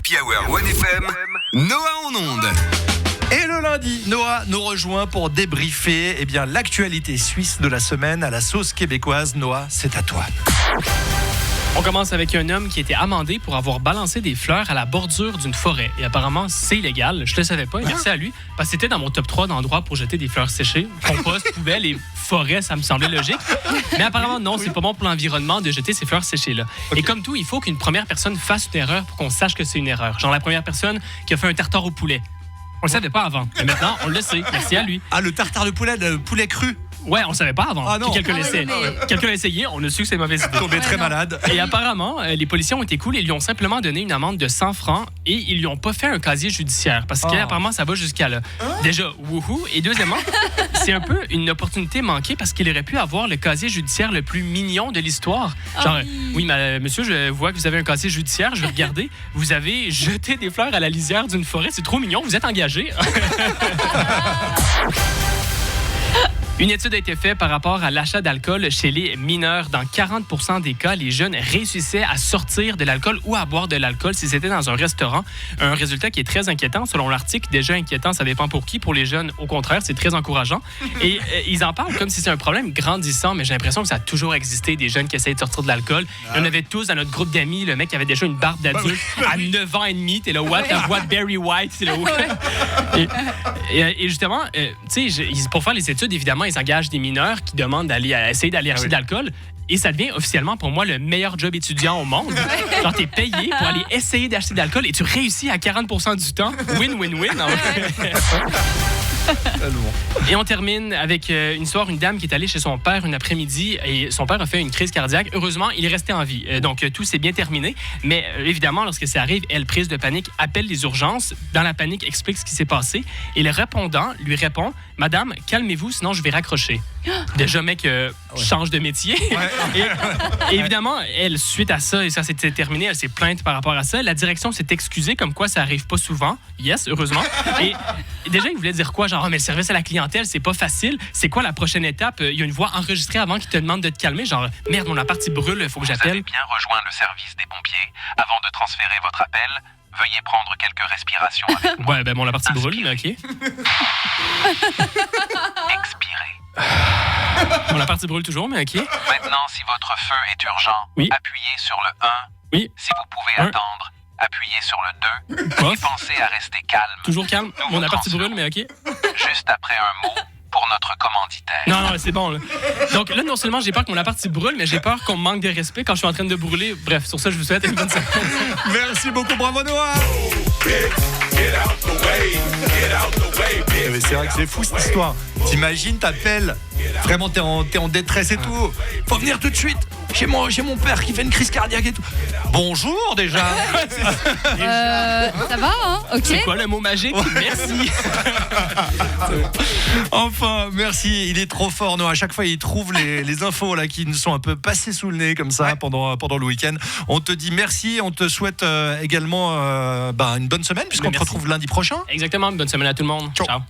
Happy Hour 1FM, Noah en onde. Et le lundi, Noah nous rejoint pour débriefer l'actualité suisse de la semaine à la sauce québécoise. Noah, c'est à toi. On commence avec un homme qui a été amendé pour avoir balancé des fleurs à la bordure d'une forêt. Et apparemment, c'est illégal. Je le savais pas. Et merci à lui. Parce que c'était dans mon top 3 d'endroits pour jeter des fleurs séchées. Compost, poubelle et forêt, ça me semblait logique. Mais apparemment, non, c'est pas bon pour l'environnement de jeter ces fleurs séchées-là. Okay. Et comme tout, il faut qu'une première personne fasse une erreur pour qu'on sache que c'est une erreur. Genre la première personne qui a fait un tartare au poulet. On le savait pas avant. Mais maintenant, on le sait. Merci à lui. Ah, le tartare de poulet, le poulet cru. Ouais, on savait pas avant. Ah non. Quelqu'un l'a essayé, on a su que c'est mauvaise idée. Tombé très malade. Et apparemment, les policiers ont été cool et lui ont simplement donné une amende de 100 francs et ils lui ont pas fait un casier judiciaire parce qu'apparemment ça va jusqu'à là. Déjà, wouhou. Et deuxièmement, c'est un peu une opportunité manquée parce qu'il aurait pu avoir le casier judiciaire le plus mignon de l'histoire. Genre, oui, monsieur, je vois que vous avez un casier judiciaire, je vais regarder. Vous avez jeté des fleurs à la lisière d'une forêt, c'est trop mignon, vous êtes engagé. Une étude a été faite par rapport à l'achat d'alcool chez les mineurs. Dans 40% des cas, les jeunes réussissaient à sortir de l'alcool ou à boire de l'alcool si c'était dans un restaurant. Un résultat qui est très inquiétant. Selon l'article, déjà inquiétant, ça dépend pour qui. Pour les jeunes, au contraire, c'est très encourageant. Et ils en parlent comme si c'est un problème grandissant, mais j'ai l'impression que ça a toujours existé, des jeunes qui essayent de sortir de l'alcool. On avait tous dans notre groupe d'amis, le mec qui avait déjà une barbe d'adulte à 9 ans et demi. T'es là, what Barry White? T'es là, et justement, tu sais, pour faire les études, évidemment, ils engagent des mineurs qui demandent essayer d'aller acheter de l'alcool. Et ça devient officiellement, pour moi, le meilleur job étudiant au monde. Genre, t'es payé pour aller essayer d'acheter de l'alcool et tu réussis à 40% du temps. Win-win-win. Et on termine avec une histoire, une dame qui est allée chez son père une après-midi et son père a fait une crise cardiaque. Heureusement, il est resté en vie. Donc, tout s'est bien terminé. Mais évidemment, lorsque ça arrive, elle, prise de panique, appelle les urgences. Dans la panique, explique ce qui s'est passé. Et le répondant lui répond « Madame, calmez-vous, sinon je vais raccrocher. » Déjà, mec, change de métier. Et évidemment, elle, suite à ça, et ça s'est terminé, elle s'est plainte par rapport à ça. La direction s'est excusée comme quoi ça arrive pas souvent. Yes, heureusement. Et déjà, il voulait dire quoi? Genre, mais le service à la clientèle, c'est pas facile. C'est quoi la prochaine étape? Il y a une voix enregistrée avant qui te demande de te calmer. Genre, merde, mon appart brûle, il faut que j'appelle. Vous avez bien rejoint le service des pompiers. Avant de transférer votre appel, veuillez prendre quelques respirations avec moi. Ouais, ben mon appart brûle, mais OK. Expirez. Mon appart brûle toujours, mais OK. Maintenant, si votre feu est urgent, appuyez sur le 1. Oui. Si vous pouvez attendre, appuyez sur le 2. Et pensez à rester calme. Toujours calme. Mon appart brûle, mais OK. Juste après un mot pour notre commanditaire. Non, c'est bon. Là. Donc là, non seulement j'ai peur que mon appart brûle, mais j'ai peur qu'on me manque de respect quand je suis en train de brûler. Bref, sur ça, je vous souhaite une bonne semaine. Merci beaucoup, bravo Noah. Mais c'est vrai que c'est fou cette histoire. T'imagines, t'appelles, vraiment t'es en détresse et tout. Faut venir tout de suite. Chez mon père qui fait une crise cardiaque et tout. Bonjour déjà. Ça va, hein? Ok. C'est quoi le mot magique? Merci. Enfin, merci. Il est trop fort, Noah. À chaque fois, il trouve les infos là qui nous sont un peu passées sous le nez comme ça pendant le week-end. On te dit merci. On te souhaite également une bonne semaine puisqu'on te retrouve lundi prochain. Exactement. Bonne semaine à tout le monde. Ciao.